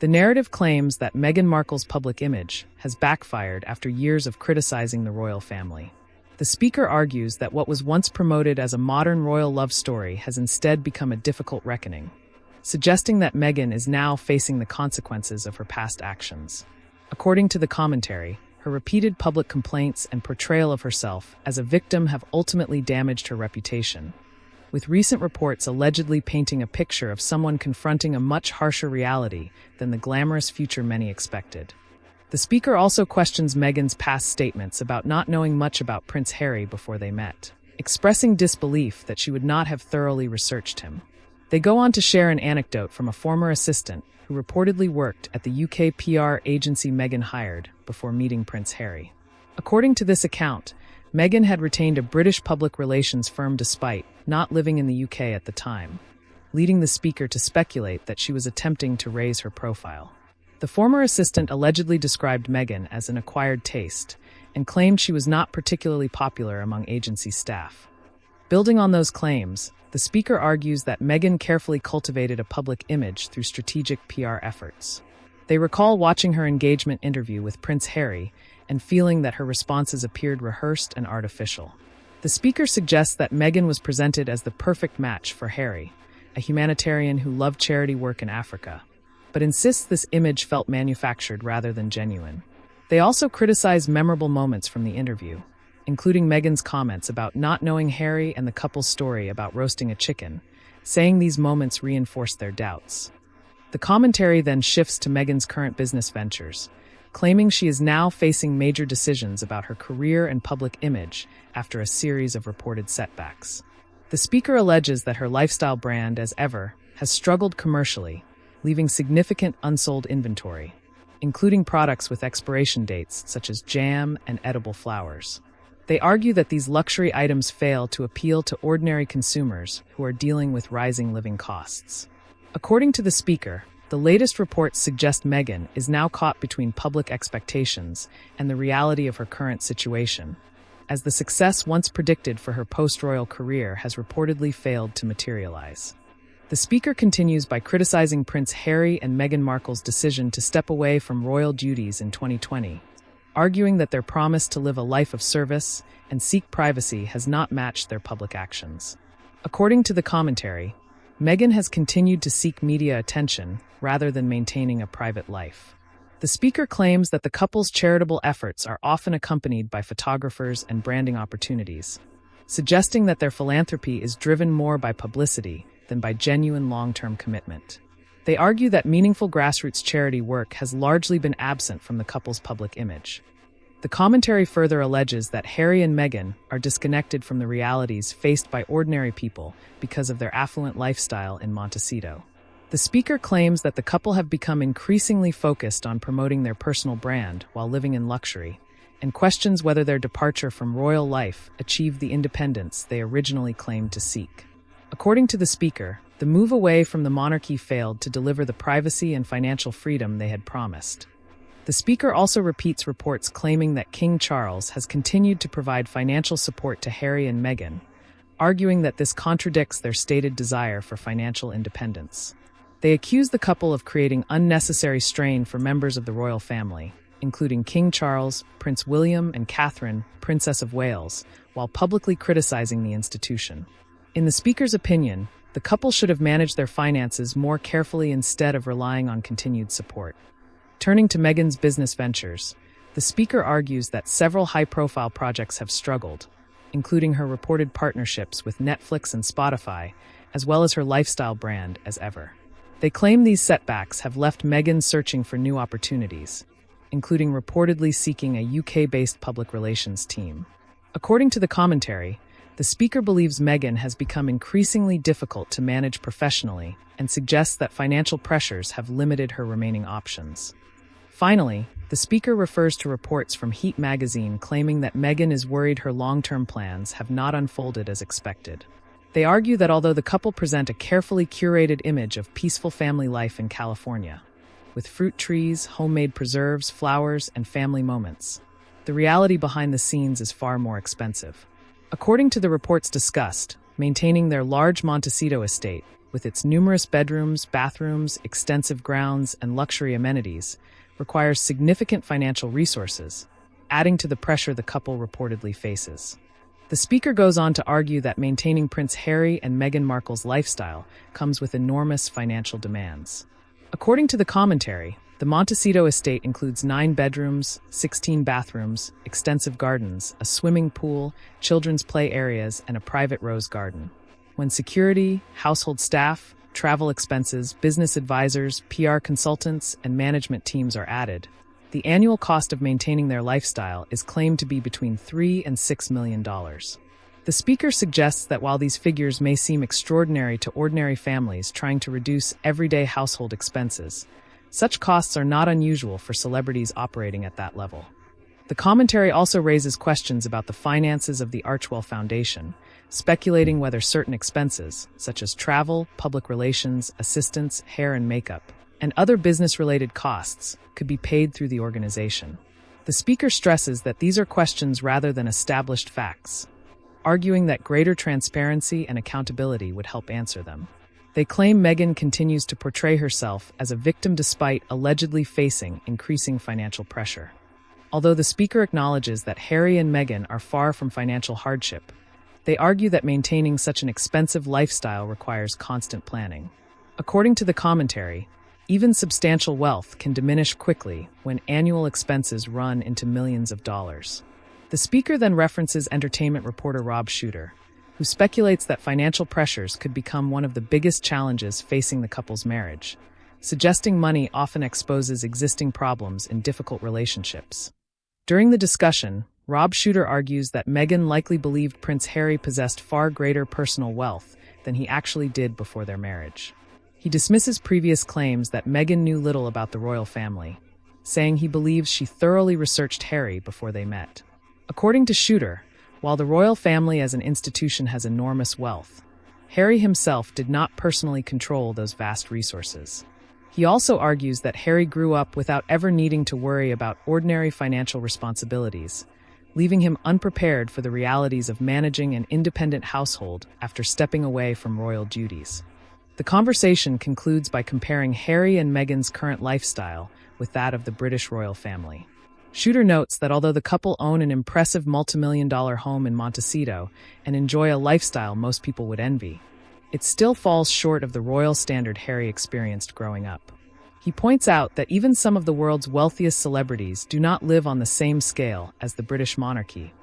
The narrative claims that Meghan Markle's public image has backfired after years of criticizing the royal family. The speaker argues that what was once promoted as a modern royal love story has instead become a difficult reckoning, suggesting that Meghan is now facing the consequences of her past actions. According to the commentary, her repeated public complaints and portrayal of herself as a victim have ultimately damaged her reputation, with recent reports allegedly painting a picture of someone confronting a much harsher reality than the glamorous future many expected. The speaker also questions Meghan's past statements about not knowing much about Prince Harry before they met, expressing disbelief that she would not have thoroughly researched him. They go on to share an anecdote from a former assistant who reportedly worked at the UK PR agency Meghan hired before meeting Prince Harry. According to this account, Meghan had retained a British public relations firm despite not living in the UK at the time, leading the speaker to speculate that she was attempting to raise her profile. The former assistant allegedly described Meghan as an acquired taste and claimed she was not particularly popular among agency staff. Building on those claims, the speaker argues that Meghan carefully cultivated a public image through strategic PR efforts. They recall watching her engagement interview with Prince Harry and feeling that her responses appeared rehearsed and artificial. The speaker suggests that Meghan was presented as the perfect match for Harry, a humanitarian who loved charity work in Africa, but insists this image felt manufactured rather than genuine. They also criticize memorable moments from the interview, including Meghan's comments about not knowing Harry and the couple's story about roasting a chicken, saying these moments reinforced their doubts. The commentary then shifts to Meghan's current business ventures, claiming she is now facing major decisions about her career and public image after a series of reported setbacks. The speaker alleges that her lifestyle brand, as ever, has struggled commercially, leaving significant unsold inventory, including products with expiration dates such as jam and edible flowers. They argue that these luxury items fail to appeal to ordinary consumers who are dealing with rising living costs. According to the speaker, the latest reports suggest Meghan is now caught between public expectations and the reality of her current situation, as the success once predicted for her post-royal career has reportedly failed to materialize. The speaker continues by criticizing Prince Harry and Meghan Markle's decision to step away from royal duties in 2020, arguing that their promise to live a life of service and seek privacy has not matched their public actions. According to the commentary, Meghan has continued to seek media attention rather than maintaining a private life. The speaker claims that the couple's charitable efforts are often accompanied by photographers and branding opportunities, suggesting that their philanthropy is driven more by publicity than by genuine long-term commitment. They argue that meaningful grassroots charity work has largely been absent from the couple's public image. The commentary further alleges that Harry and Meghan are disconnected from the realities faced by ordinary people because of their affluent lifestyle in Montecito. The speaker claims that the couple have become increasingly focused on promoting their personal brand while living in luxury, and questions whether their departure from royal life achieved the independence they originally claimed to seek. According to the speaker, the move away from the monarchy failed to deliver the privacy and financial freedom they had promised. The speaker also repeats reports claiming that King Charles has continued to provide financial support to Harry and Meghan, arguing that this contradicts their stated desire for financial independence. They accuse the couple of creating unnecessary strain for members of the royal family, including King Charles, Prince William, and Catherine, Princess of Wales, while publicly criticizing the institution. In the speaker's opinion, the couple should have managed their finances more carefully instead of relying on continued support. Turning to Meghan's business ventures, the speaker argues that several high-profile projects have struggled, including her reported partnerships with Netflix and Spotify, as well as her lifestyle brand, As Ever. They claim these setbacks have left Meghan searching for new opportunities, including reportedly seeking a UK-based public relations team. According to the commentary, the speaker believes Meghan has become increasingly difficult to manage professionally and suggests that financial pressures have limited her remaining options. Finally, the speaker refers to reports from Heat magazine claiming that Meghan is worried her long-term plans have not unfolded as expected. They argue that although the couple present a carefully curated image of peaceful family life in California, with fruit trees, homemade preserves, flowers, and family moments, the reality behind the scenes is far more expensive. According to the reports discussed, maintaining their large Montecito estate with its numerous bedrooms, bathrooms, extensive grounds, and luxury amenities, requires significant financial resources, adding to the pressure the couple reportedly faces. The speaker goes on to argue that maintaining Prince Harry and Meghan Markle's lifestyle comes with enormous financial demands. According to the commentary, the Montecito estate includes 9 bedrooms, 16 bathrooms, extensive gardens, a swimming pool, children's play areas, and a private rose garden. When security, household staff, travel expenses, business advisors, PR consultants, and management teams are added, the annual cost of maintaining their lifestyle is claimed to be between $3 and $6 million. The speaker suggests that while these figures may seem extraordinary to ordinary families trying to reduce everyday household expenses, such costs are not unusual for celebrities operating at that level. The commentary also raises questions about the finances of the Archewell Foundation, speculating whether certain expenses, such as travel, public relations, assistance, hair and makeup, and other business-related costs, could be paid through the organization. The speaker stresses that these are questions rather than established facts, arguing that greater transparency and accountability would help answer them. They claim Meghan continues to portray herself as a victim despite allegedly facing increasing financial pressure. Although the speaker acknowledges that Harry and Meghan are far from financial hardship, they argue that maintaining such an expensive lifestyle requires constant planning. According to the commentary, even substantial wealth can diminish quickly when annual expenses run into millions of dollars. The speaker then references entertainment reporter Rob Shooter, who speculates that financial pressures could become one of the biggest challenges facing the couple's marriage, suggesting money often exposes existing problems in difficult relationships. During the discussion, Rob Shooter argues that Meghan likely believed Prince Harry possessed far greater personal wealth than he actually did before their marriage. He dismisses previous claims that Meghan knew little about the royal family, saying he believes she thoroughly researched Harry before they met. According to Shooter, while the royal family as an institution has enormous wealth, Harry himself did not personally control those vast resources. He also argues that Harry grew up without ever needing to worry about ordinary financial responsibilities, leaving him unprepared for the realities of managing an independent household after stepping away from royal duties. The conversation concludes by comparing Harry and Meghan's current lifestyle with that of the British royal family. Shooter notes that although the couple own an impressive multi-million-dollar home in Montecito and enjoy a lifestyle most people would envy, it still falls short of the royal standard Harry experienced growing up. He points out that even some of the world's wealthiest celebrities do not live on the same scale as the British monarchy,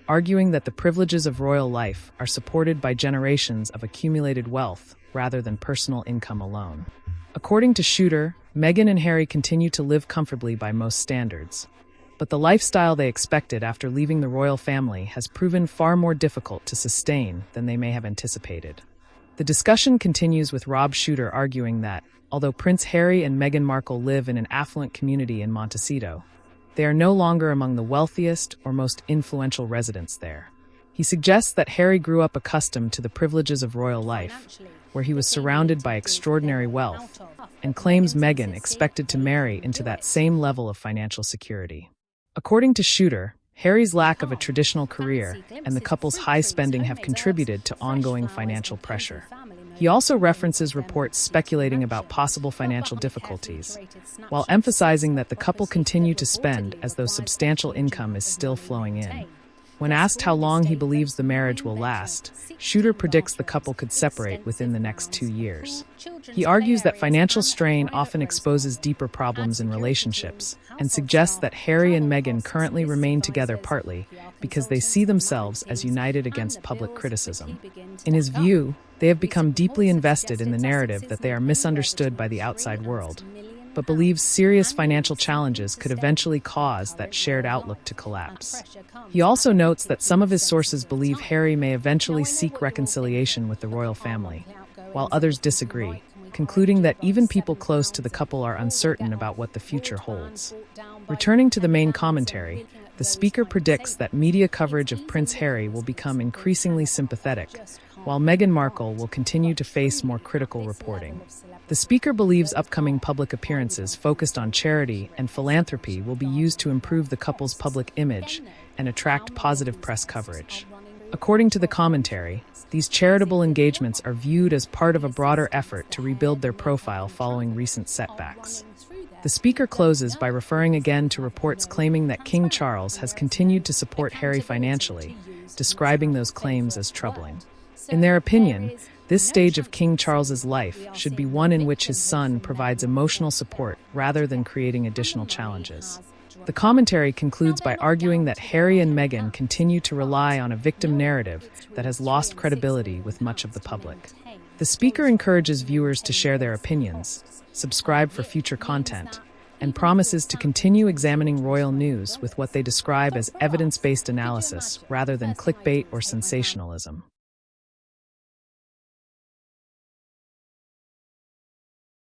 arguing that the privileges of royal life are supported by generations of accumulated wealth rather than personal income alone. According to Shooter, Meghan and Harry continue to live comfortably by most standards, but the lifestyle they expected after leaving the royal family has proven far more difficult to sustain than they may have anticipated. The discussion continues with Rob Shooter arguing that, although Prince Harry and Meghan Markle live in an affluent community in Montecito, they are no longer among the wealthiest or most influential residents there. He suggests that Harry grew up accustomed to the privileges of royal life, where he was surrounded by extraordinary wealth, and claims Meghan expected to marry into that same level of financial security. According to Shooter, Harry's lack of a traditional career and the couple's high spending have contributed to ongoing financial pressure. He also references reports speculating about possible financial difficulties, while emphasizing that the couple continue to spend as though substantial income is still flowing in. When asked how long he believes the marriage will last, Shooter predicts the couple could separate within the next 2 years. He argues that financial strain often exposes deeper problems in relationships, and suggests that Harry and Meghan currently remain together partly because they see themselves as united against public criticism. In his view, they have become deeply invested in the narrative that they are misunderstood by the outside world, but believes serious financial challenges could eventually cause that shared outlook to collapse. He also notes that some of his sources believe Harry may eventually seek reconciliation with the royal family, while others disagree, concluding that even people close to the couple are uncertain about what the future holds. Returning to the main commentary, the speaker predicts that media coverage of Prince Harry will become increasingly sympathetic, while Meghan Markle will continue to face more critical reporting. The speaker believes upcoming public appearances focused on charity and philanthropy will be used to improve the couple's public image and attract positive press coverage. According to the commentary, these charitable engagements are viewed as part of a broader effort to rebuild their profile following recent setbacks. The speaker closes by referring again to reports claiming that King Charles has continued to support Harry financially, describing those claims as troubling. In their opinion, this stage of King Charles's life should be one in which his son provides emotional support rather than creating additional challenges. The commentary concludes by arguing that Harry and Meghan continue to rely on a victim narrative that has lost credibility with much of the public. The speaker encourages viewers to share their opinions, subscribe for future content, and promises to continue examining royal news with what they describe as evidence-based analysis rather than clickbait or sensationalism.